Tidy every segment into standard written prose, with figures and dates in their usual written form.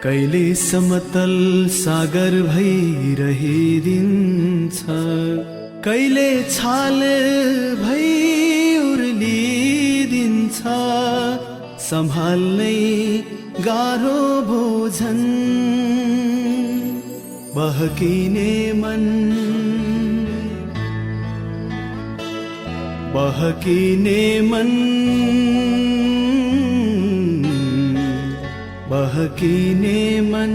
कहिले समतल सागर भइरहिदिन्छ, कहिले छाल भई उर्लिदिन्छ। सम्हाल्नै गाह्रो बोझन बहकिने मन, बहकिने मन, बहकिने मन,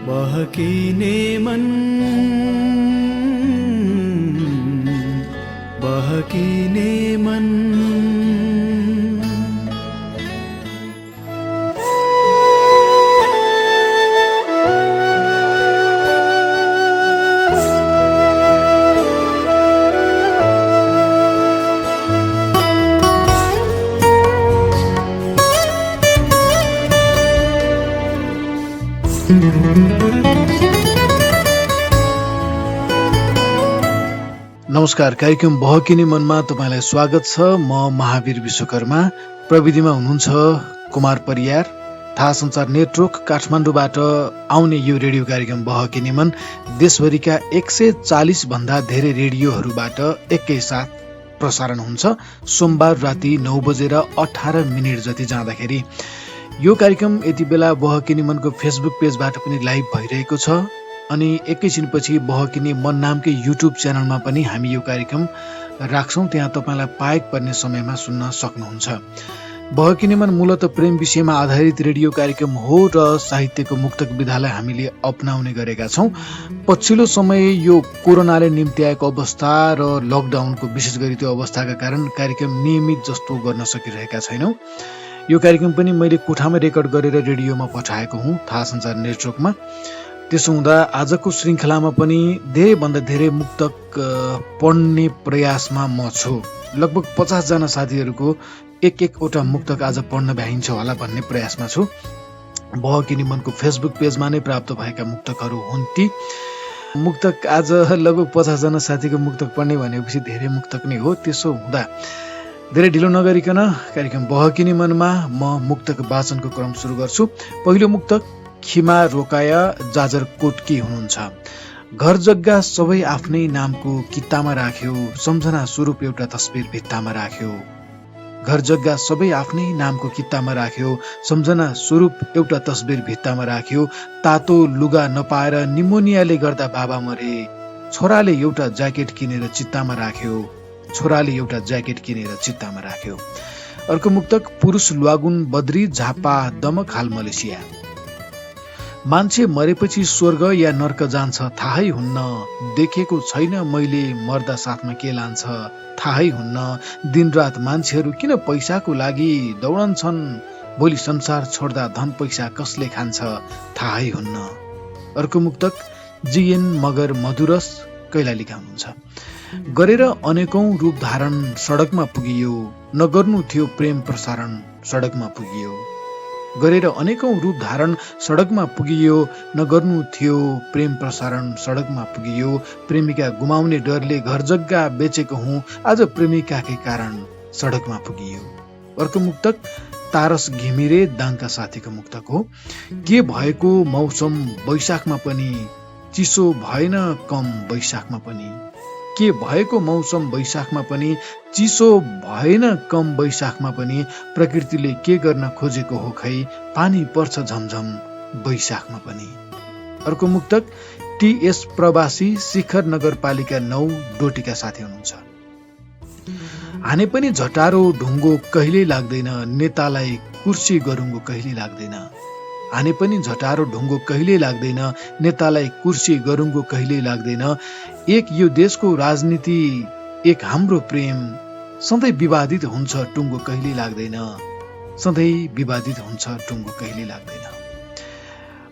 बहकिने मन, बहकिने मन। नमस्कार, कार्यक्रम बहकिने मनमा तपाईलाई स्वागत छ। म महावीर विश्वकर्मा, प्रविधिमा हुनुहुन्छ कुमार परियार। थाहा सञ्चार नेटवर्क काठमाडौँबाट आउने यो रेडियो कार्यक्रम बहकिने मन देशभरिका 140 भन्दा धेरै रेडियोहरूबाट एकैसाथ प्रसारण हुन्छ। सोमबार राति 9:18 जति जाँदाखेरि यो कार्यक्रम यति बेला बहकिने मनको फेसबुक पेजबाट पनि लाइभ भइरहेको छ अनि एकैछिनपछि बहकिने मन नामकै युट्युब च्यानलमा पनि हामी यो कार्यक्रम राख्छौँ। त्यहाँ तपाईँलाई पाएक पर्ने समयमा सुन्न सक्नुहुन्छ। बहकिने मन मूलत प्रेम विषयमा आधारित रेडियो कार्यक्रम हो र साहित्यको मुक्तक विधालाई हामीले अपनाउने गरेका छौँ। पछिल्लो समय यो कोरोनाले निम्त्याएको अवस्था र लकडाउनको विशेष गरी त्यो अवस्थाका कारण कार्यक्रम नियमित जस्तो गर्न सकिरहेका छैनौँ। यो कार्यक्रम पनि मैले कोठामा रेकर्ड गरेर रेडियोमा पठाएको हुँ थाहा सञ्चार नेटवर्कमा। त्यसो हुँदा आजको श्रृङ्खलामा पनि धेरैभन्दा धेरै मुक्तक पढ्ने प्रयासमा म छु। लगभग 50 जना साथीहरूको एक-एकवटा मुक्तक आज पढ्न भ्याइन्छ होला भन्ने प्रयासमा छु। बहकिने मनको फेसबुक पेजमा नै प्राप्त भएका मुक्तकहरू हुन् ती। मुक्तक आज लगभग 50 जना साथीको मुक्तक पढ्ने भनेपछि धेरै मुक्तक नै हो। त्यसो हुँदा धेरै ढिलो नगरिकन कार्यक्रम बहकिने मनमा म मुक्तक वाचनको क्रम सुरु गर्छु। पहिलो मुक्तक खिमा रोकाया जाजरकोटकी हुनुहुन्छ। घर जग्गा सबै आफ्नै नामको कितामा राख्यो, सम्झना स्वरूप एउटा तस्बिर भित्तामा राख्यो। घर जग्गा सबै आफ्नै नामको कितामा राख्यो, सम्झना स्वरूप एउटा तस्बिर भित्तामा राख्यो। तातो लुगा नपाएर निमोनियाले गर्दा बाबा मरे, छोराले एउटा ज्याकेट किनेर चित्तामा राख्यो, छोराले एउटा ज्याकेट किनेर चित्तामा राख्यो। अर्को मुक्तक पुरुष ल्वागुन बद्री झापा दमक हाल मलेसिया। मान्छे मरेपछि स्वर्ग या नर्क जान्छ थाहै हुन्न, देखेको छैन मैले मर्दा साथमा के लान्छ थाहै हुन्न। दिनरात मान्छेहरू किन पैसाको लागि दौडन्छन्, भोलि संसार छोड्दा धन पैसा कसले खान्छ थाहै हुन्न। अर्को मुक्तक जीएन मगर मधुरस कैलालीका हुनुहुन्छ। गरेर अनेकौं रूप धारण सडकमा पुगियो, नगर्नु थियो प्रेम प्रसारण सडकमा पुगियो। गरेर अनेकौं रूप धारण सडकमा पुगियो, नगर्नु थियो प्रेम प्रसारण सडकमा पुगियो। प्रेमिका गुमाउने डरले घर जग्गा बेचेको हुँ, आज प्रेमिकाकै कारण सडकमा पुगियो। अर्को मुक्तक तारस घिमिरे दाङका साथीको मुक्तक हो। के भएको मौसम वैशाखमा पनि चिसो भएन कम वैशाखमा पनि, के भएको मौसम वैशाखमा पनि चिसो भएन कम वैशाखमा पनि। प्रकृतिले के गर्न खोजेको हो खै, पानी पर्छ झमझम वैशाखमा पनि। अर्को मुक्तक टीएस प्रवासी शिखर नगरपालिका 9 डोटीका साथी हुनुहुन्छ। हाने पनि झटारो ढुङ्गो कहिल्यै लाग्दैन, नेतालाई कुर्सी गरुङ्गो कहिल्यै लाग्दैन। हाने पनि झटारो ढुङ्गो कहिल्यै लाग्दैन, नेतालाई कुर्सी गरुङ्गो कहिल्यै लाग्दैन। एक यो देशको राजनीति, एक हाम्रो प्रेम, सधैँ विवादित हुन्छ टुङ्गो कहिल्यै लाग्दैन, सधैँ विवादित हुन्छ टुङ्गो कहिल्यै लाग्दैन।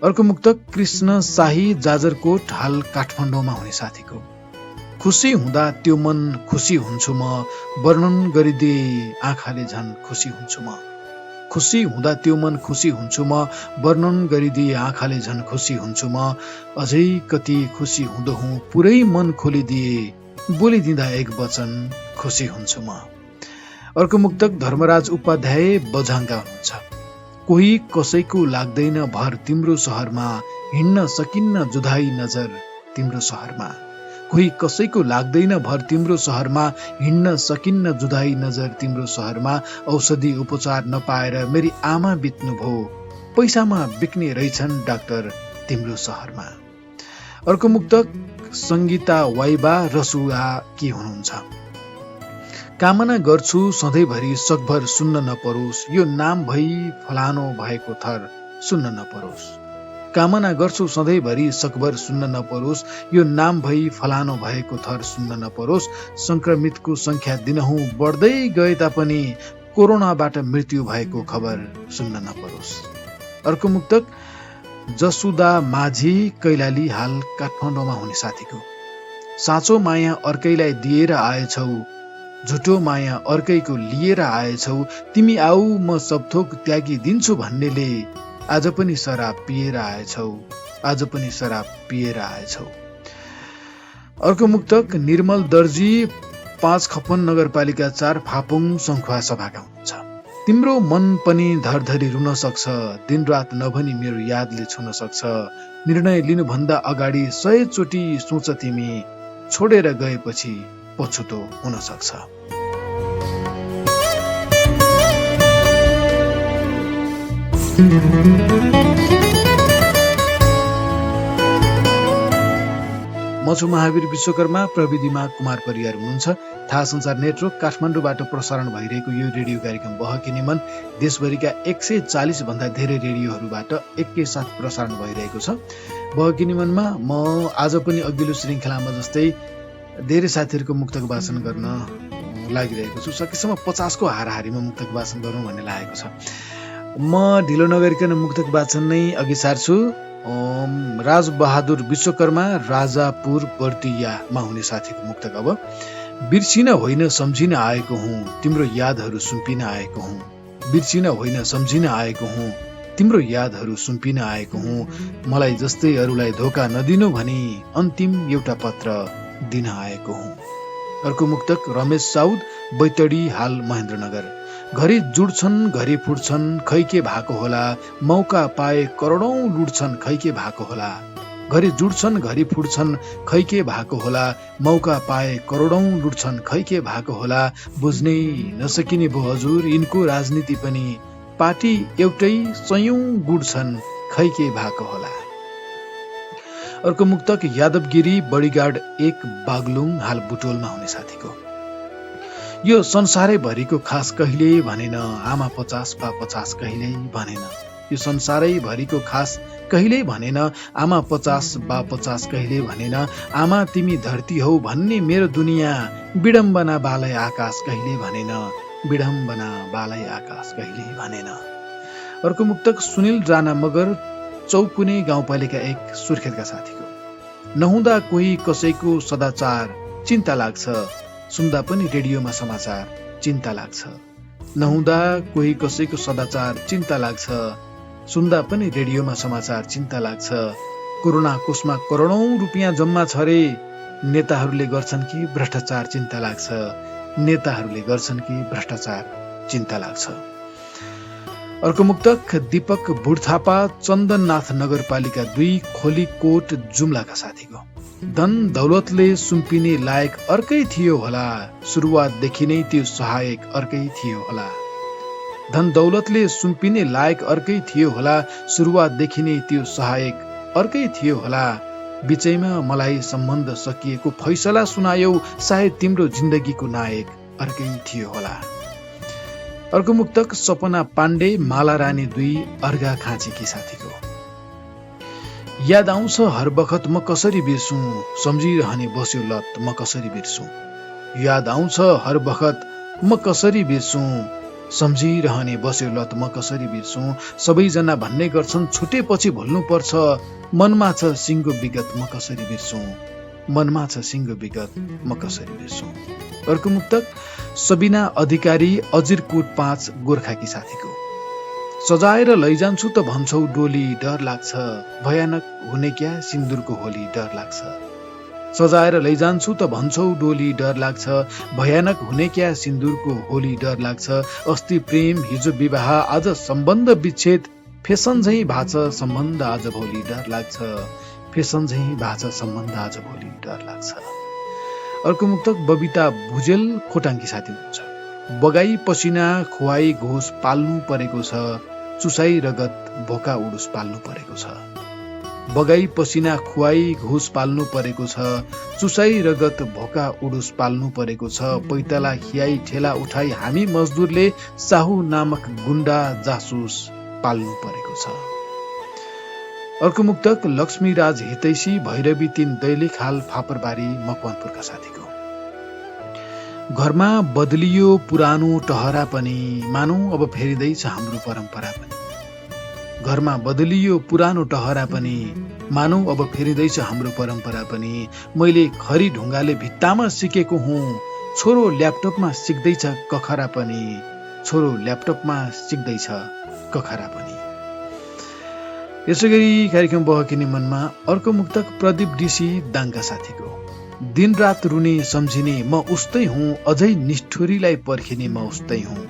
अर्को मुक्तक कृष्ण शाही जाजरकोट हाल काठमाडौँमा हुने साथीको। खुसी हुँदा त्यो मन खुसी हुन्छु म, वर्णन गरिदिए आँखाले झन् खुसी हुन्छु म। खुसी हुँदा त्यो मन खुसी हुन्छु म, वर्णन गरिदिए आँखाले झन् खुसी हुन्छु म। अझै कति खुसी हुँदो हुँ पुरै मन खोलिदिए, बोलिदिँदा एक वचन खुसी हुन्छु म। अर्को मुक्तक धर्मराज उपाध्याय बझाङका हुनुहुन्छ। कोही कसैको लाग्दैन भर तिम्रो सहरमा, हिँड्न सकिन्न जुधाई नजर तिम्रो सहरमा। कोही कसैको लाग्दैन भर तिम्रो सहरमा, हिँड्न सकिन्न जुधाई नजर तिम्रो सहरमा। औषधि उपचार नपाएर मेरी आमा बित्नुभयो, पैसामा बिक्ने रहेछन् डाक्टर तिम्रो सहरमा। अर्को मुक्तक संगीता वाइबा रसुआ के हुनुहुन्छ। कामना गर्छु सधैँभरि सकभर सुन्न नपरोस्, यो नाम भई फलानो भएको थर सुन्न नपरोस्। कामना गर्छु सधैँभरि सकभर सुन्न नपरोस्, यो नाम भई फलानो भएको थर सुन्न नपरोस्। संक्रमितको संख्या दिनहुँ बढ्दै गए तापनि कोरोनाबाट मृत्यु भएको खबर सुन्न नपरोस्। अर्को मुक्तक जसुदा माझी कैलाली हाल काठमाडौँमा हुने साथीको। साँचो माया अर्कैलाई दिएर आएछौ, झुटो माया अर्कैको लिएर आएछौ। तिमी आऊ म सबथोक त्यागी दिन्छु भन्नेले आज पनि शराब पिएर आएछौ, आज पनि शराब पिएर आएछौ। अर्को मुक्तक निर्मल दर्जी 5 खपन नगरपालिका 4 फापुङ सङ्खुवा सभाका हुनुहुन्छ। तिम्रो मन पनि धरधरी रुन सक्छ, दिनरात नभनी मेरो यादले छुन सक्छ। निर्णय लिनुभन्दा अगाडि 100 चोटि सोच, तिमी छोडेर गएपछि पछुतो हुन सक्छ। म छु महावीर विश्वकर्मा, प्रविधिमा कुमार परियार हुनुहुन्छ। थाहा संचार नेटवर्क काठमाडौँबाट प्रसारण भइरहेको यो रेडियो कार्यक्रम बहकिने मन देशभरिका 140 भन्दा धेरै रेडियोहरूबाट एकैसाथ प्रसारण भइरहेको छ। बहकिने मनमा म आज पनि अघिल्लो श्रृङ्खलामा जस्तै धेरै साथीहरूको मुक्तक वाचन गर्न लागिरहेको छु। सकेसम्म 50 को हाराहारीमा मुक्तक वाचन गरौँ भन्ने लागेको छ। म ढिलो नगरिकन मुक्तक वाचन नै अघि सार्छु। राजबहादुर विश्वकर्मा, राजापुर बर्दियामा हुने साथीको मुक्तक। अब बिर्सिन होइन सम्झिन आएको हुँ, तिम्रो यादहरू सुम्पिन आएको हुँ। बिर्सिन होइन सम्झिन आएको हुँ, तिम्रो यादहरू सुम्पिन आएको हुँ। मलाई जस्तै अरूलाई धोका नदिनु भनी अन्तिम एउटा पत्र दिन आएको हुँ। अर्को मुक्तक रमेश साउद, बैतडी हाल महेन्द्रनगर। घरि जुड्छन् घरि फुट्छन् खै के भएको होला, मौका पाए करोडौं लुट्छन् खै के भएको होला। घरि जुड्छन् घरि फुट्छन् खै के भएको होला, मौका पाए करोडौं लुट्छन् खै के भएको होला। बुझ्नै नसकिने भो हजुर यिनको राजनीति पनि, पार्टी एउटै सयौं गुड्छन् खै के भएको होला। अर्को मुक्तक यादवगिरी बडीगार्ड 1 बागलुङ हाल बुटोलमा हुने साथीको। यो संसारै भरिको खास कहिले भनेन, आमा 50 बा 50 कहिले भनेन। यो संसारै भरिको खास कहिले भनेन, आमा 50 बा 50 कहिले भनेन। आमा तिमी धरती हौ भन्ने मेरो दुनियाँ, विडम्बना बालै आकाश कहिले भनेन, विडम्बना बालै आकाश कहिले भनेन। अर्को मुक्तक सुनिल राणा मगर, चौकुने गाउँपालिका 1 सुर्खेतका साथीको। नहुँदा कोही कसैको सदाचार चिन्ता लाग्छ, सुन्दा पनि रेडियोमा समाचार चिन्ता लाग्छ। नहुँदा कोही कसैको सदाचार चिन्ता लाग्छ, सुन्दा पनि रेडियोमा समाचार चिन्ता लाग्छ। कोरोना कोषमा करोडौं रुपियाँ जम्मा छ रे, नेताहरूले गर्छन् कि भ्रष्टाचार चिन्ता लाग्छ, नेताहरूले गर्छन् कि भ्रष्टाचार चिन्ता लाग्छ। अर्को मुक्तक दीपक बुढथापा, चन्दननाथ नगरपालिका 2 खोलीकोट जुम्लाका साथीको। धन दौलतले सुम्पिने लायक अर्कै थियो होला, सुरुवातदेखि नै त्यो सहायक अर्कै थियो होला। धन दौलतले सुम्पिने लायक अर्कै थियो होला, सुरुवातदेखि नै त्यो सहायक अर्कै थियो होला। बिचैमा मलाई सम्बन्ध सकिएको फैसला सुनायौ, सायद तिम्रो जिन्दगीको नायक अर्कै थियो होला। अर्को मुक्तक सपना पाण्डे, माला रानी 2 अर्घा खाँचीकी साथीको। याद आउँछ हर बखत म कसरी बिर्सु, सम्झिरहने बस्यो लत म कसरी बिर्सु। याद आउँछ हर बखत म कसरी बिर्सु, सम्झिरहने बस्यो लत म कसरी बिर्सु। सबैजना भन्ने गर्छन् छुटेपछि भुल्नु पर्छ, मनमा छ सिङ्गो विगत म कसरी बिर्सु, मनमा छ सिङ्गो विगत म कसरी बिर्सु। अर्को मुक्तक सबिना अधिकारी, अजिरकोट 5 गोर्खाकी साथीको। सजाएर लैजान्छु त भन्छौ डोली, डर लाग्छ भयानक हुने क्या सिन्दुरको होली, डर लाग्छ। सजाएर लैजान्छु त भन्छौ डोली डर लाग्छ, भयानक हुने क्या सिन्दुरको होली डर लाग्छ। अस्ति प्रेम हिजो विवाह आज सम्बन्ध विच्छेद, फेसन झैँ भाछ सम्बन्ध आज भोलि डर लाग्छ, फेसन झैँ भाछ सम्बन्ध आज भोलि डर लाग्छ। अर्को मुक्तक बबिता भुजेल खोटाङकी साथी हुनुहुन्छ। बगाई पसिना खुवाई घोष पाल्नु परेको छ, चुसाई रगत भोका उडुस पाल्नु परेको छ। बगाई पसिना खुवाई घोष पाल्नु परेको छ, चुसाई रगत भोका उडुस पाल्नु परेको छ। पैताला खियाई ठेला उठाई हामी मजदुरले साहु नामक गुण्डा जासुस पाल्नु परेको छ। अर्को मुक्तक लक्ष्मीराज हितैषी भैरवी 3 दैलेख हाल फापरबारी मकवानपुरका साथीको। घरमा बदलियो पुरानो टहरा पनि, मानौ अब फेरिँदैछ हाम्रो परम्परा पनि। घरमा बदलियो पुरानो टहरा पनि, मानौ अब फेरिँदैछ हाम्रो परम्परा पनि। मैले खरी ढुङ्गाले भित्तामा सिकेको हुँ, छोरो ल्यापटपमा सिक्दैछ कखरा पनि, छोरो ल्यापटपमा सिक्दैछ कखरा पनि। यसै गरी कार्यक्रम बहकिने मनमा अर्को मुक्तक प्रदीप डीसी दाङका साथीको। दिन रात रुने सम्झिने म उस्तै हुँ, अझै निष्ठुरीलाई पर्खिने म उस्तै हुँ।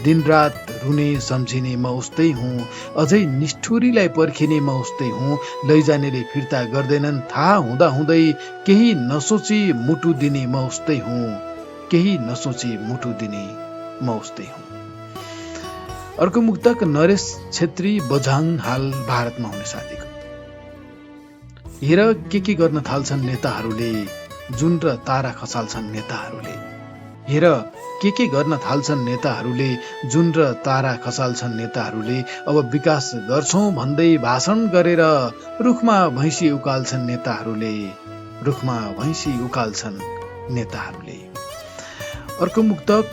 दिन रात रुने सम्झिने म उस्तै हुँ, अझै निष्ठुरीलाई पर्खिने म उस्तै हुँ। लैजानेले फिर्ता गर्दैनन् थाहा हुँदा हुँदै, केही नसोची मुटु दिने म उस्तै हुँ, केही नसोची मुटु दिने म उस्तै हुँ। अर्को मुक्तक नरेश छेत्री बझाङ हाल भारतमा हुने साथीको। हेर के गर्न थाल्छन् नेताहरूले, जुन र तारा खसाल्छन् नेताहरूले। हेर के गर्न थाल्छन् नेताहरूले, जुन र तारा खसाल्छन् नेताहरूले। अब विकास गर्छौं भन्दै भाषण गरेर, रुखमा भैँसी उकाल्छन् नेताहरूले, रुखमा भैँसी उकाल्छन् नेताहरूले। अर्को मुक्तक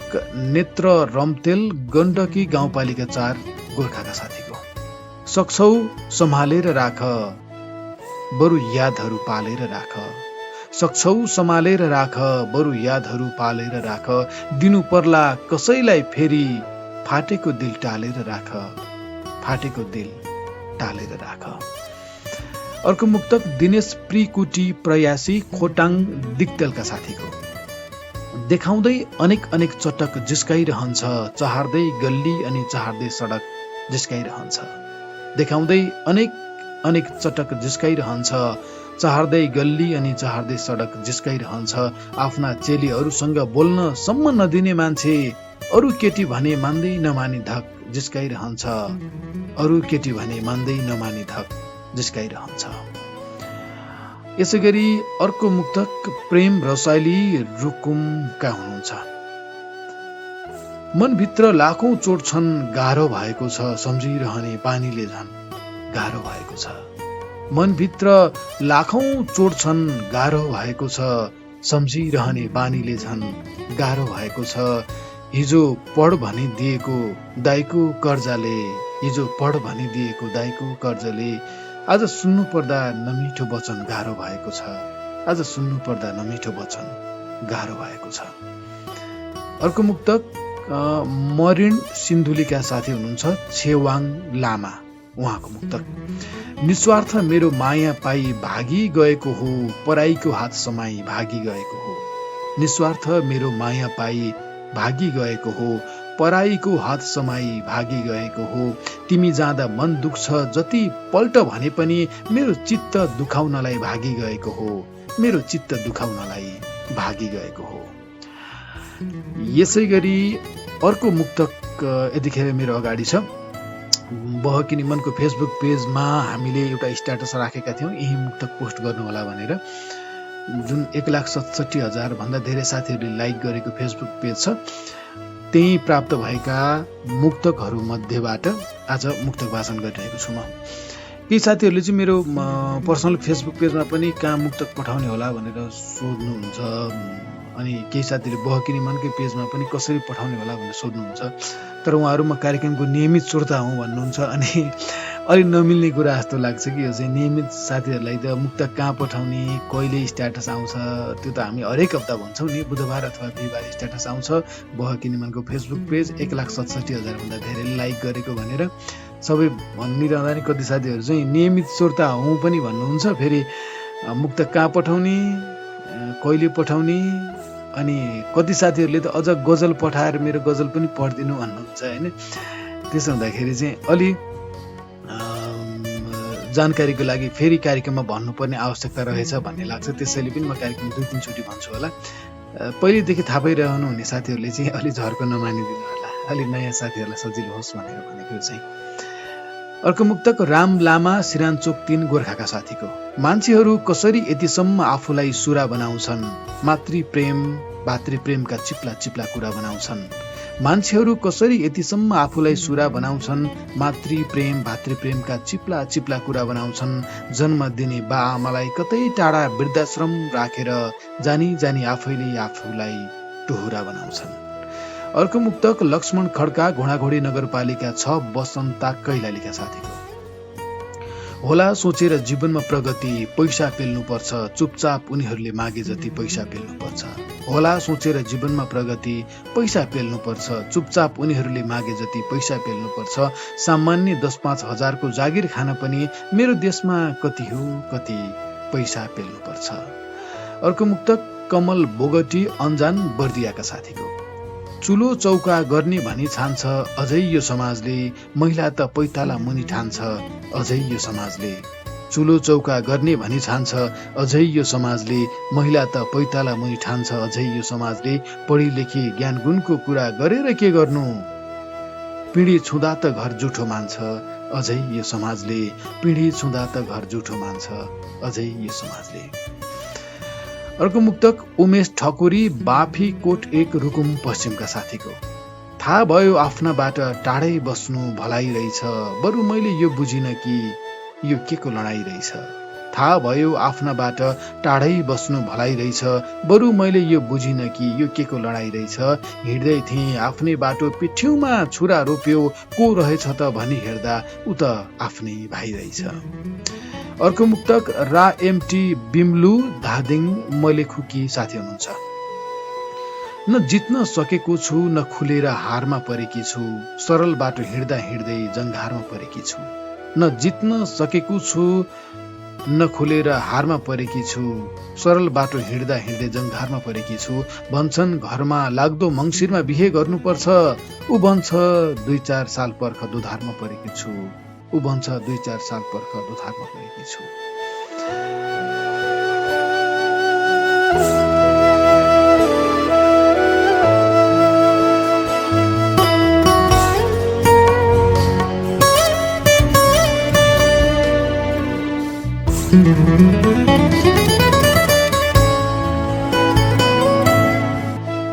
नेत्र रम्तेल गण्डकी गाउँपालिका 4 गोर्खाका साथीको। सक्छौ सम्हालेर राख, बरु यादहरू पालेर राख। सक्छौ सम्हालेर राख, बरु यादहरू पालेर राख। दिनु पर्ला कसैलाई फेरि, फाटेको दिल टालेर राख, फाटेको दिल टालेर राख। अर्को मुक्तक दिनेश प्रिकुटी प्रयासी खोटाङ दिक्तेलका साथीको। देखाउँदै अनेक अनेक चटक जिस्काइरहन्छ, चहार्दै गल्ली अनि चहार्दै सडक जिस्काइरहन्छ। देखाउँदै अनेक अनेक चटक जिस्काइरहन्छ, चहार्दै गल्ली अनि चहार्दै सडक जिस्काइरहन्छ। आफ्ना चेलीहरूसँग बोल्न सम्म नदिने मान्छे, अरू केटी भने मान्दै नमानी धक जिस्काइरहन्छ, अरू केटी भने मान्दै नमानी धक जिस्काइरहन्छ। यसै गरी अर्को मुक्तक प्रेम रसाइली रुकुमका हुनुहुन्छ। मनभित्र लाखौं चोट छन्, गाह्रो भएको छ सम्झिरहने पानीले झन् गाह्रो भएको छ। मनभित्र लाखौं चोट छन्, गाह्रो भएको छ सम्झिरहने बानीले झन् गाह्रो भएको छ। हिजो पढ भनी दिएको दाइको कर्जाले, हिजो पढ भनी दिएको दाइको कर्जाले, आज सुन्नु पर्दा नमिठो वचन गाह्रो भएको छ, आज सुन्नु पर्दा नमिठो वचन गाह्रो भएको छ। अर्को मुक्तक मरिन सिन्धुलीका साथी हुनुहुन्छ छेवाङ लामा, उहाँको मुक्तक। निस्वार्थ मेरो माया पाई भागी गएको हो, पराईको हात समाई भागी गएको हो। निस्वार्थ मेरो माया पाई भागी गएको हो, पराईको हात समाई भागी गएको हो। तिमी जाँदा मन दुख्छ जति पल्ट भने पनि, मेरो चित्त दुखाउनलाई भागी गएको हो, मेरो चित्त दुखाउनलाई भागी गएको हो। यसै गरी अर्को मुक्तक यतिखेर मेरो अगाडि छ। बहकिनी मनको फेसबुक पेजमा हामीले एउटा स्ट्याटस राखेका थियौँ, यही मुक्तक पोस्ट गर्नुहोला भनेर, जुन 1,67,000 भन्दा धेरै साथीहरूले लाइक गरेको फेसबुक पेज छ। त्यही प्राप्त भएका मुक्तकहरू मध्येबाट आज मुक्तक वाचन गरिरहेको छु म। केही साथीहरूले चाहिँ मेरो पर्सनल फेसबुक पेजमा पनि कहाँ मुक्तक पठाउने होला भनेर सोध्नुहुन्छ, अनि केही साथीहरूले बहकिनी मनकै पेजमा पनि कसरी पठाउने होला भनेर सोध्नुहुन्छ। तर उहाँहरू म कार्यक्रमको नियमित श्रोता हुँ भन्नुहुन्छ, अनि अलिक नमिल्ने कुरा जस्तो लाग्छ कि यो चाहिँ नियमित साथीहरूलाई त मुक्तक कहाँ पठाउने, कहिले स्ट्याटस आउँछ, त्यो त हामी हरेक हप्ता भन्छौँ नि, बुधबार अथवा बिहिबार स्ट्याटस आउँछ बहकिनी मनको फेसबुक पेज 1,67,000 भन्दा धेरै लाइक गरेको भनेर सबै भनिरहँदा नि कति साथीहरू चाहिँ नियमित श्रोता हुँ पनि भन्नुहुन्छ, फेरि मुक्तक कहाँ पठाउने, कहिले पठाउने, अनि कति साथीहरूले त अझ गजल पठाएर मेरो गजल पनि पढिदिनु भन्नुहुन्छ होइन। त्यसो हुँदाखेरि चाहिँ अलि जानकारीको लागि फेरि कार्यक्रममा भन्नुपर्ने आवश्यकता रहेछ भन्ने लाग्छ। त्यसैले पनि म कार्यक्रम 2-3 चोटि भन्छु होला। पहिलेदेखि थाहा पाइरहनु हुने साथीहरूले चाहिँ अलि झर्को नमानिदिनु होला, अलि नयाँ साथीहरूलाई सजिलो होस् भनेर भनेको चाहिँ। अर्को मुक्तक राम लामा सिरानचोक 3 गोर्खाका साथीको। मान्छेहरू कसरी यतिसम्म आफूलाई सुरा बनाउँछन्, मातृप्रेम भातृप्रेमका चिप्ला चिप्ला कुरा बनाउँछन्। मान्छेहरू कसरी यतिसम्म आफूलाई सुरा बनाउँछन्, मातृप्रेम भातृप्रेमका चिप्ला चिप्ला कुरा बनाउँछन्। जन्म दिने बा आमालाई कतै टाढा वृद्धाश्रम राखेर जानी जानी आफैले आफूलाई टुहुरा बनाउँछन्। अर्को मुक्तक लक्ष्मण खड्का घोडाघोडी नगरपालिका 6 बसन्ता कैलालीका साथीको। होला सोचेर जीवनमा प्रगति पैसा पेल्नुपर्छ, चुपचाप उनीहरूले मागे जति पैसा पेल्नुपर्छ। होला सोचेर जीवनमा प्रगति पैसा पेल्नुपर्छ, चुपचाप उनीहरूले मागे जति पैसा पेल्नुपर्छ। सामान्य 10-5 हजारको जागिर खान पनि मेरो देशमा कति हो कति पैसा पेल्नुपर्छ। अर्को मुक्तक कमल बोगटी अन्जान बर्दियाका साथीको। चुलो चौका गर्ने भनी छान्छ अझै यो समाजले, महिला त पैताला मुनि ठान्छ अझै यो समाजले। चुलो चौका गर्ने भनी छान्छ अझै यो समाजले, महिला त पैताला मुनि ठान्छ अझै यो समाजले। पढी लेखी ज्ञान गुणको कुरा गरेर के गर्नु, पिँढी छुँदा त घर जुठो मान्छ अझै यो समाजले। पिँढी छुँदा त घर जुठो मान्छ अझै यो समाजले। अर्को मुक्तक उमेश ठकुरी बाफी कोट 1 रुकुम पश्चिमका साथीको। थाहा भयो आफ्नाबाट टाढै बस्नु भलाइ रहेछ, बरु मैले यो बुझिन कि यो के को लडाई रहेछ। थाहा भयो आफ्नाबाट टाढै बस्नु भलाइ रहेछ, बरु मैले यो बुझिन कि यो के को लडाई रहेछ। हिँड्दै थिएँ आफ्नै बाटो पिठ्यौमा छुरा रोप्यो, को रहेछ त भनी हेर्दा उ त आफ्नै भाइ रहेछ। अर्को मुक्तक रा एमटी बिमलु धादिङ मलेखुकी साथी हुनुहुन्छ। न जित्न सकेको छु न खुलेर हारमा परेकी छु, सरल बाटो हिँड्दा हिँड्दै जङ्घारमा परेकी छु। न जित्न सकेको छु न खुलेर हारमा परेकी छु, सरल बाटो हिँड्दा हिँड्दै जङ्घारमा परेकी छु। भन्छन् घरमा लाग्दो मङ्सिरमा बिहे गर्नुपर्छ, उ भन्छ 2-4 साल पर्ख दुधारमा परेकी छु, उ भन्छ 2-4 साल पर्ख दुधारमा परेकी छु।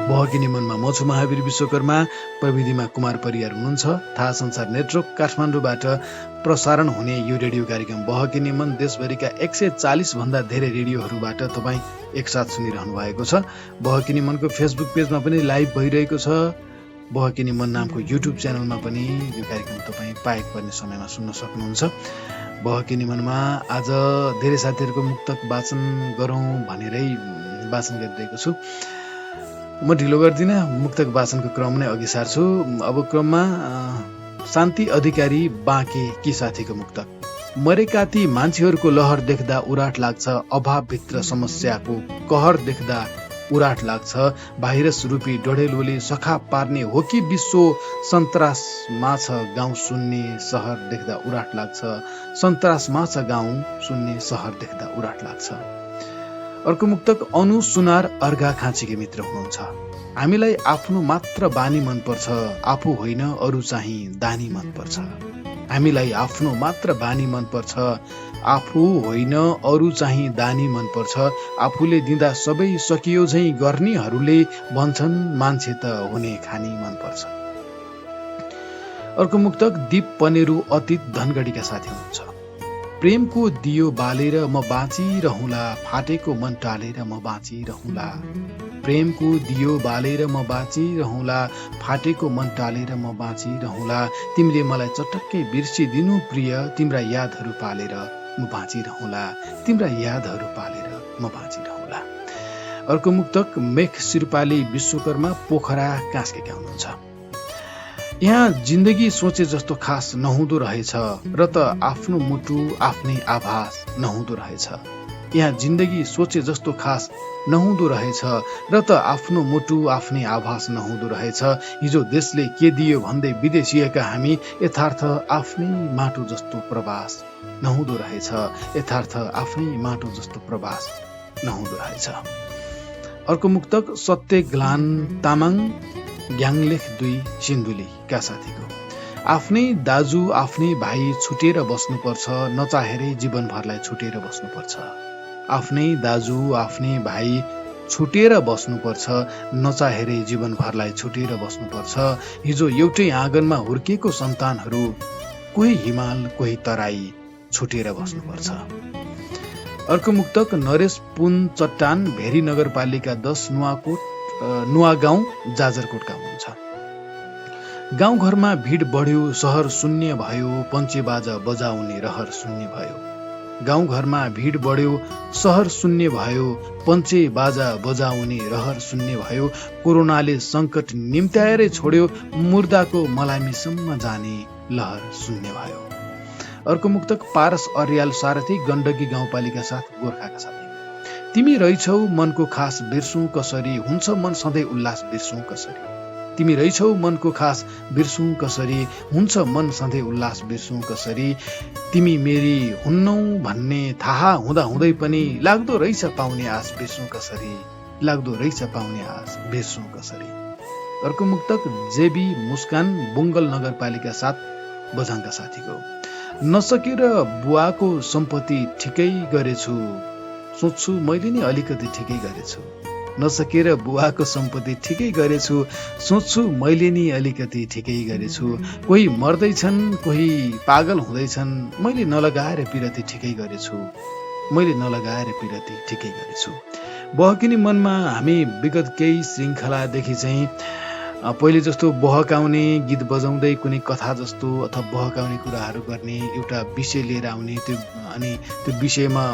बहकिने मनमा म छु महावीर विश्वकर्मा, प्रविधिमा कुमार परियार हुनुहुन्छ। थाहा संसार नेटवर्क काठमाडौँबाट प्रसारण हुने यो रेडियो कार्यक्रम बहकिने मन देशभरिका 140 भन्दा धेरै रेडियोहरूबाट तपाईँ एकसाथ सुनिरहनु भएको छ। बहकिने मनको फेसबुक पेजमा पनि लाइभ भइरहेको छ। बहकिने मन नामको युट्युब च्यानलमा पनि यो कार्यक्रम तपाईँ पाएको पर्ने समयमा सुन्न सक्नुहुन्छ। बहकिने मनमा आज धेरै साथीहरूको मुक्तक वाचन गरौँ भनेरै वाचन गरिरहेको छु। म ढिलो गर्दिनँ, मुक्तक वाचनको क्रम नै अघि सार्छु। अब क्रममा शान्ति अधिकारी बाँके कि साथीको मुक्तक। मरेका ती मान्छेहरूको लहर देख्दा उराट लाग्छ, अभावभित्र समस्याको कहर देख्दा उराट लाग्छ। भाइरस रूपी डढेलोले सखा पार्ने हो कि विश्व, सन्तासमा छ गाउँ सुन्ने सहर देख्दा उराट लाग्छ, सन्तासमा छ गाउँ सुन्ने सहर देख्दा उराट लाग्छ। अर्को मुक्तक अनु सुनार अर्घा खाँचीकी मित्र हुनुहुन्छ। हामीलाई आफ्नो मात्र बानी मनपर्छ, आफू होइन अरू चाहिँ दानी मनपर्छ। हामीलाई आफ्नो मात्र बानी मनपर्छ, आफू होइन अरू चाहिँ दानी मनपर्छ। आफूले दिँदा सबै सकियो झै गर्नेहरूले भन्छन् मान्छे त हुने खानी मनपर्छ। अर्को मुक्तक दीप पनेरू अतीत धनगढीका साथी हुनुहुन्छ। प्रेमको दियो बालेर म बाँचिरहुँला, फाटेको मन टालेर म बाँचिरहुँला। प्रेमको दियो बालेर म बाँचिरहुँला, फाटेको मन टालेर म बाँचिरहुँला। तिमीले मलाई चटक्कै बिर्सिदिनु प्रिय, तिम्रा यादहरू पालेर म बाँचिरहुँला, तिम्रा यादहरू पालेर म बाँचिरहुँला। अर्को मुक्तक मेघ शिरपाली विश्वकर्मा पोखरा कास्केका हुनुहुन्छ। यहाँ जिन्दगी सोचे जस्तो खास नहुँदो रहेछ, र त आफ्नो मुटु आफ्नै आभास नहुँदो रहेछ। यहाँ जिन्दगी सोचे जस्तो खास नहुँदो रहेछ र त आफ्नो मुटु आफ्नै आभास नहुँदो रहेछ। हिजो देशले के दियो भन्दै विदेशिएका हामी यथार्थ आफ्नै माटो जस्तो प्रवास नहुँदो रहेछ। यथार्थ आफ्नै माटो जस्तो प्रवास नहुँदो रहेछ। अर्को मुक्तक सत्य ग्लान तामाङ ग्याङलेख 2 सिन्धुलीका साथीको। आफ्नै दाजु आफ्नै भाइ छुटेर बस्नुपर्छ, नचाहेरै जीवनभरलाई छुटेर बस्नुपर्छ। आफ्नै दाजु आफ्नै भाइ छुटेर बस्नुपर्छ, नचाहेरै जीवनभरलाई छुटेर बस्नुपर्छ। हिजो एउटै आँगनमा हुर्किएको सन्तानहरू कोही हिमाल कोही तराई छुटेर बस्नुपर्छ। अर्को मुक्तक नरेश पुन चट्टान भेरी नगरपालिका 10 नुवागाउँ जाजरकोटका हुनुहुन्छ। गाउँघरमा भिड बढ्यो सहर शून्य भयो, पञ्चेबाजा बजाउने रहर शून्य भयो। गाउँघरमा भिड बढ्यो सहर शून्य भयो, पञ्चेबाजा बजाउने रहर शून्य भयो। कोरोनाले संकट निम्त्याएरै छोड्यो, मुर्दाको मलामीसम्म जाने लहर शून्य भयो। अर्को मुक्तक पारस अर्याल सारथी गण्डकी गाउँपालिका 7 गोर्खाका साथी। तिमी रहिछौ मनको खास बिर्सौं कसरी, हुन्छ मन सधैँ उल्लास बिर्सौं कसरी। तिमी रहिछौ मनको खास बिर्सौं कसरी, हुन्छ मन सधैँ उल्लास बिर्सौं कसरी। तिमी मेरी हुन्नौ भन्ने थाहा हुँदा हुँदै पनि लाग्दो रहेछ पाउने आश बिर्सौं कसरी, लाग्दो रहेछ पाउने आश बिर्सौं कसरी। अर्को मुक्तक जेबी मुस्कान बुङ्गल नगरपालिका 7 बझाङका साथीको। नसकेर बुवाको सम्पत्ति ठिकै गरेछु, सोच्छु मैले नि अलिकति ठिकै गरेछु। नसकेर बुवाको सम्पत्ति ठिकै गरेछु, सोच्छु मैले नि अलिकति ठिकै गरेछु। कोही मर्दैछन् कोही पागल हुँदैछन्, मैले नलगाएर पिरती ठिकै गरेछु, मैले नलगाएर पिरती ठिकै गरेछु। बहकिनी मनमा हामी विगत केही श्रृङ्खलादेखि चाहिँ पहिले जस्तो बहकाउने गीत बजाउँदै कुनै कथा जस्तो अथवा बहकाउने कुराहरू गर्ने एउटा विषय लिएर आउने, त्यो विषयमा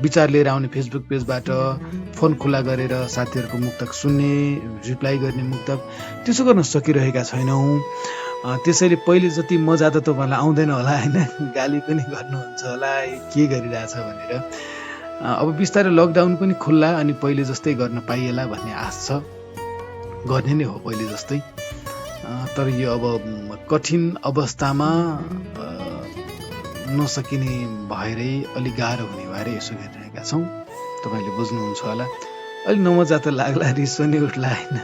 विचार लिएर आउने फेसबुक पेजबाट फोन खुला गरेर साथीहरूको मुक्तक सुन्ने, रिप्लाई गर्ने मुक्तक त्यसो गर्न सकिरहेका छैनौँ। त्यसैले पहिले जति मजा त तपाईँलाई आउँदैन होला होइन, गाली पनि गर्नुहुन्छ होला के गरिरहेछ भनेर। अब बिस्तारै लकडाउन पनि खुल्ला अनि पहिले जस्तै गर्न पाइएला भन्ने आश छ, गर्ने नै हो पहिले जस्तै। तर यो अब कठिन अवस्थामा नसकिने भएरै अलिक गाह्रो हुने भएर यसो गरिरहेका छौँ। तपाईँले बुझ्नुहुन्छ होला। अलिक नमजा त लाग्ला, रिस पनि उठ्ला होइन।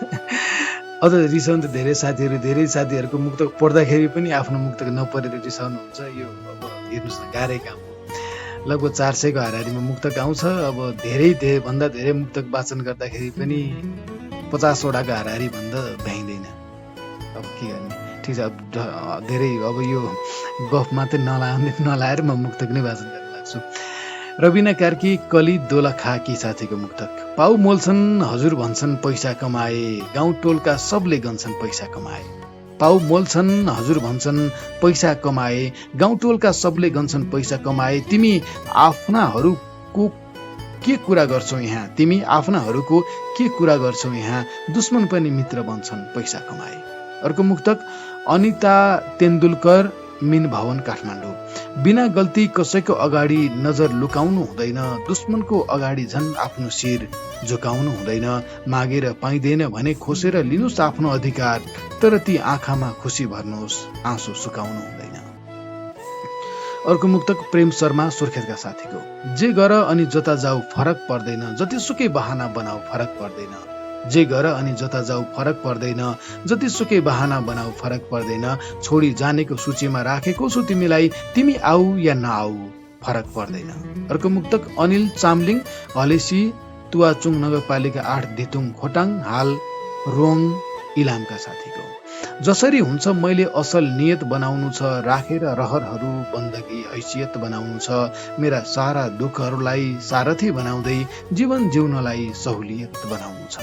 अझ रिसाउनु त धेरै साथीहरूको मुक्तक पढ्दाखेरि पनि आफ्नो मुक्तक नपढेर रिसाउनुहुन्छ। यो अब हेर्नुहोस् न गाह्रै काम हो। लगभग 400 को हाराहारीमा मुक्तक आउँछ। अब भन्दा धेरै मुक्तक वाचन गर्दाखेरि पनि 50 वटाको हाराहारी भन्दा भ्याइँदैन। अब के गर्ने, ठिक छ। धेरै अब यो गफ मात्रै नलाएर म मुक्तक नै वाचन गर्न लाग्छु। रविना कार्की कली दोलखाकी साथीको मुक्तक। पाउ मोल्छन् हजुर भन्छन् पैसा कमाए, गाउँ टोलका सबले गन्छन् पैसा कमाए। पाउ मोल्छन् हजुर भन्छन् पैसा कमाए, गाउँ टोलका सबले गन्छन् पैसा कमाए। तिमी आफ्नाहरूको के कुरा गर्छौ यहाँ, तिमी आफ्नाहरूको के कुरा गर्छौ यहाँ, दुश्मन पनि मित्र बन्छन् पैसा कमाए। अर्को मुक्तक अनिता तेन्दुलकर मिन भवन काठमाडौँ। बिना गल्ती कसैको अगाडि नजर लुकाउनु हुँदैन, दुश्मनको अगाडि झन् आफ्नो शिर झुकाउनु हुँदैन। मागेर पाइँदैन भने खोसेर लिनुहोस् आफ्नो अधिकार, तर ती आँखामा खुसी भर्नुहोस् आँसु सुकाउनु हुँदैन। अर्को मुक्तक प्रेम शर्मा सुर्खेतका साथीको। जे गर अनि जता जाऊ फरक पर्दैन, जतिसुकै बहाना बनाऊ फरक पर्दैन। जे गर अनि जता जाऊ फरक पर्दैन, जतिसुकै बहाना बनाऊ फरक पर्दैन। छोडी जानेको सूचीमा राखेको छु तिमीलाई, तिमी आऊ या नआऊ फरक पर्दैन। अर्को मुक्तक अनिल चामलिङ हलेसी तुवाचुङ नगरपालिका 8 धितुङ खोटाङ हाल रोङ इलामका साथीको। जसरी हुन्छ मैले असल नियत बनाउनु छ, राखेर रहरहरू बन्दगी हैसियत बनाउनु छ। मेरा सारा दुःखहरूलाई सारथी बनाउँदै जीवन जिउनलाई सहुलियत बनाउनु छ।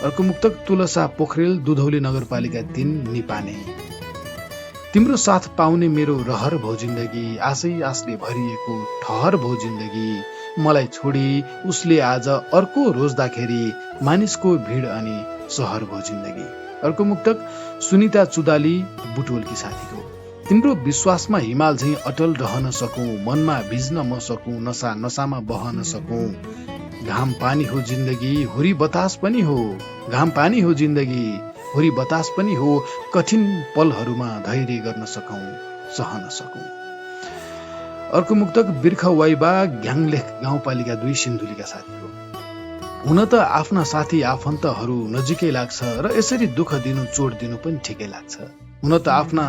अर्को मुक्तक तुलसा पोखरेल दुधौली नगरपालिका 3 निपाने। तिम्रो साथ पाउने मेरो रहर भो जिन्दगी, आशै आशले भरिएको ठहर भो जिन्दगी। मलाई छोडी उसले आज अर्को रोज्दाखेरि, मानिसको भिड अनि सहर भो जिन्दगी। अर्को मुक्तक सुनिता चुदाली बुटोलकी साथीको। तिम्रो विश्वासमा हिमाल झैँ अटल रहन सकौँ, मनमा भिज्न म सकौँ, नसा नसामा बहन सकौँ। घाम पानी हो जिन्दगी, हुरी बतास पनि हो। घाम पानी हो जिन्दगी, हुरी बतास पनि हो। कठिन पलहरूमा धैर्य गर्न सकौँ, सहन सकौँ। अर्को मुक्तक बिर्ख वाइबा घ्याङलेख गाउँपालिका 2 सिन्धुलीका साथीको। हुन त आफ्ना साथी आफन्तहरू नजिकै लाग्छ र यसरी दुःख दिनु चोट दिनु पनि ठिकै लाग्छ। हुन त आफ्ना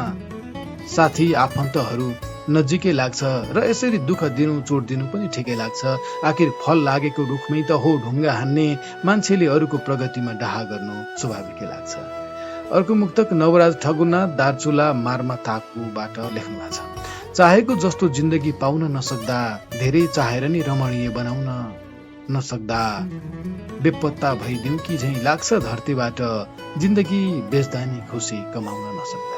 साथी आफन्तहरू नजिकै लाग्छ र यसरी दुःख दिनु चोट दिनु पनि ठिकै लाग्छ। आखिर फल लागेको रुखमै त हो ढुङ्गा हान्ने, मान्छेले अरूको प्रगतिमा डाहा गर्नु स्वाभाविकै लाग्छ। अर्को मुक्तक नवराज ठगुना दार्चुला मार्मा ताकुबाट लेख्नु भएको छ। चाहेको जस्तो जिन्दगी पाउन नसक्दा, धेरै चाहेर नि रमणीय बनाउन नसक्दा, बेपत्ता भइदिउ कि झैँ लाग्छ धरतीबाट, जिन्दगी बेच्दा नि खुसी कमाउन नसक्दा।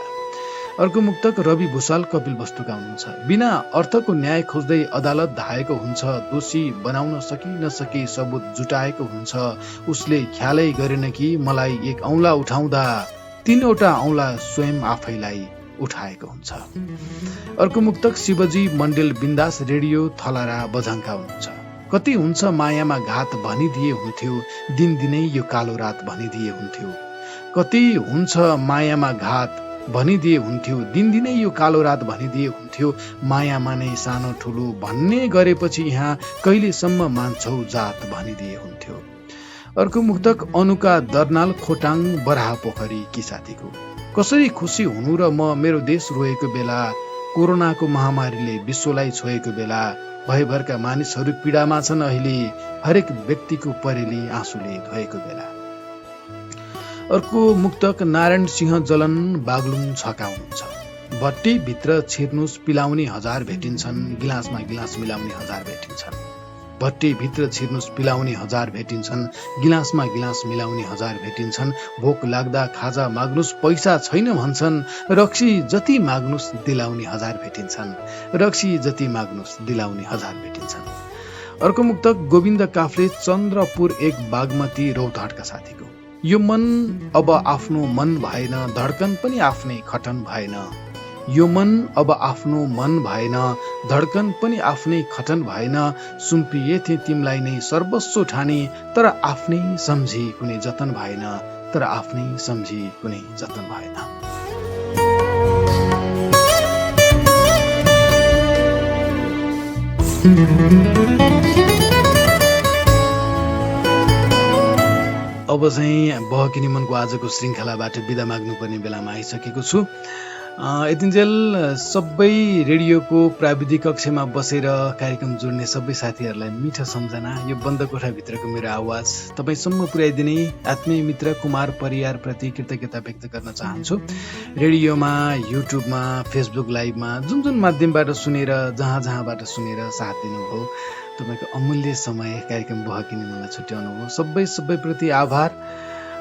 अर्को मुक्तक रवि भूषाल कपिल वस्तुका हुनुहुन्छ। बिना अर्थको न्याय खोज्दै अदालत धाएको हुन्छ, दोषी बनाउन सकी नसकी सबुत जुटाएको हुन्छ। उसले ख्यालै गरेन कि मलाई एक औँला उठाउँदा 3वटा औँला स्वयं आफैलाई उठाएको हुन्छ। अर्को मुक्तक शिवजी मण्डेल बिन्दास रेडियो थलारा बझाङका हुनुहुन्छ। कति हुन्छ मायामा घात भनिदिए हुन्थ्यो, दिनदिनै यो कालो रात भनिदिए हुन्थ्यो। कति हुन्छ मायामा घात भनिदिए हुन्थ्यो, दिनदिनै यो कालो रात भनिदिए हुन्थ्यो। मायामा नै सानो ठुलो भन्ने गरेपछि यहाँ कहिलेसम्म मान्छौ जात भनिदिए हुन्थ्यो। अर्को मुक्तक अनुका दर्नाल खोटाङ बराहा पोखरी कि साथीको। कसरी खुसी हुनु र म मेरो देश रोएको बेला, कोरोनाको महामारीले विश्वलाई छोएको बेला, भयभरका मानिसहरू पीडामा छन् अहिले, हरेक व्यक्तिको परेली आँसुले धोएको बेला। अर्को मुक्तक नारायण सिंह जलन बागलुङ छका हुनुहुन्छ। भट्टी भित्र छिर्नुस् पिलाउने हजार भेटिन्छन्, गिलासमा गिलास मिलाउने हजार भेटिन्छन्। भट्टी भित्र छिर्नुस् पिलाउने हजार भेटिन्छन्, गिलासमा गिलास मिलाउने हजार भेटिन्छन्। भोक लाग्दा खाजा माग्नुस् पैसा छैन भन्छन्, रक्सी जति माग्नुस् दिलाउने हजार भेटिन्छन्। रक्सी जति माग्नुस् दिलाउने हजार भेटिन्छन्। अर्को मुक्तक गोविन्द काफ्ले चन्द्रपुर 1 बागमती रौतहटका साथीको। यो मन अब आफ्नो मन भएन, धड्कन पनि आफ्नै खटन भएन। यो मन अब आफ्नो मन भएन, धड्कन पनि आफ्नै खटन भएन। सुम्पिए थिए तिमीलाई नै सर्वस्व ठाने, तर आफ्नै सम्झी कुनै जतन भएन, तर आफ्नै सम्झी कुनै जतन भएन। अब चाहिँ बहकिनी मनको आजको श्रृङ्खलाबाट बिदा माग्नुपर्ने बेलामा आइसकेको छु। यतिन्जेल सबै रेडियोको प्राविधिक कक्षमा बसेर कार्यक्रम जोड्ने सबै साथीहरूलाई मिठो सम्झना, यो बन्द कोठाभित्रको मेरो आवाज तपाईँसम्म पुर्याइदिने आत्मीय मित्र कुमार परियारप्रति कृतज्ञता व्यक्त गर्न चाहन्छु। रेडियोमा, युट्युबमा, फेसबुक लाइभमा जुन जुन माध्यमबाट सुनेर, जहाँबाट सुनेर साथ दिनुभयो, तपाईँको अमूल्य समय कार्यक्रम बहकिनी मनलाई छुट्याउनु भयो, सबैप्रति आभार।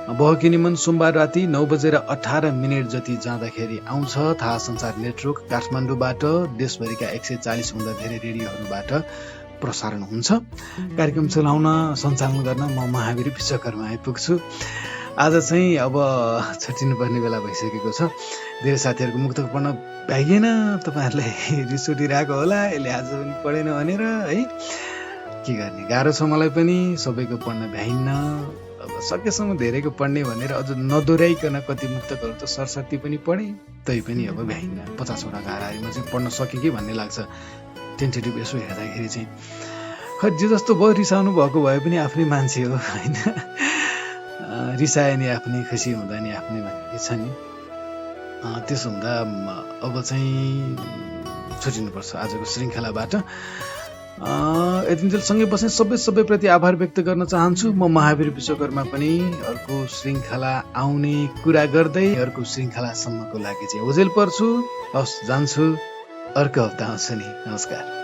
बहकिनी मन सोमबार राति 9:18 जति जाँदाखेरि आउँछ। थाहा संचार नेटवर्क काठमाडौँबाट देशभरिका 140 भन्दा धेरै रेडियोहरूबाट प्रसारण हुन्छ। कार्यक्रम चलाउन, सञ्चालन गर्न म महावीर विश्वकर्मा आइपुग्छु। आज चाहिँ अब छुट्टिनुपर्ने बेला भइसकेको छ। धेरै साथीहरूको मुक्तक पढ्न भ्याइएन, तपाईँहरूलाई रिस उठिरहेको होला, यसले आज पनि पढेन भनेर है। के गर्ने, गाह्रो छ मलाई पनि, सबैको पढ्न भ्याइन्न। अब सकेसम्म धेरैको पढ्ने भनेर अझ नदोहोऱ्याइकन कति मुक्तकहरू त सरस्वती पनि पढेँ, तै पनि अब भ्याइन्न। 50वटा गाह्रामा चाहिँ पढ्न सकेँ कि भन्ने लाग्छ टेन्टेटिभ यसो हेर्दाखेरि चाहिँ। खै जे जस्तो भयो, रिसाउनु भएको भए पनि आफ्नै मान्छे हो होइन, रिसाए नि आफ्नै, खुसी हुँदा नि आफ्नै भन्ने छ नि। त्यसो हुँदा अब चाहिँ छुटिनुपर्छ आजको श्रृङ्खलाबाट। यतिन्जेलसँगै बस्ने सबैप्रति आभार व्यक्त गर्न चाहन्छु। म महावीर विश्वकर्मा पनि अर्को श्रृङ्खला आउने कुरा गर्दै अर्को श्रृङ्खलासम्मको लागि चाहिँ ओजेल पर्छु। हस्, जान्छु, अर्को हप्ता आउँछु नि। नमस्कार।